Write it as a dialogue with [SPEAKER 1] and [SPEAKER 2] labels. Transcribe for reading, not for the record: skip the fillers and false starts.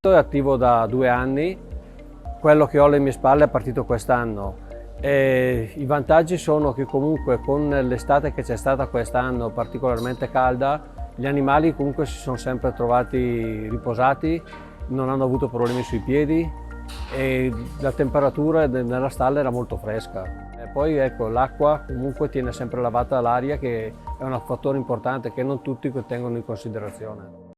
[SPEAKER 1] È attivo da 2 anni, quello che ho alle mie spalle è partito quest'anno. I vantaggi sono che comunque con l'estate che c'è stata quest'anno particolarmente calda, gli animali comunque si sono sempre trovati riposati, non hanno avuto problemi sui piedi e la temperatura nella stalla era molto fresca. E poi ecco, l'acqua comunque tiene sempre lavata l'aria, che è un fattore importante che non tutti tengono in considerazione.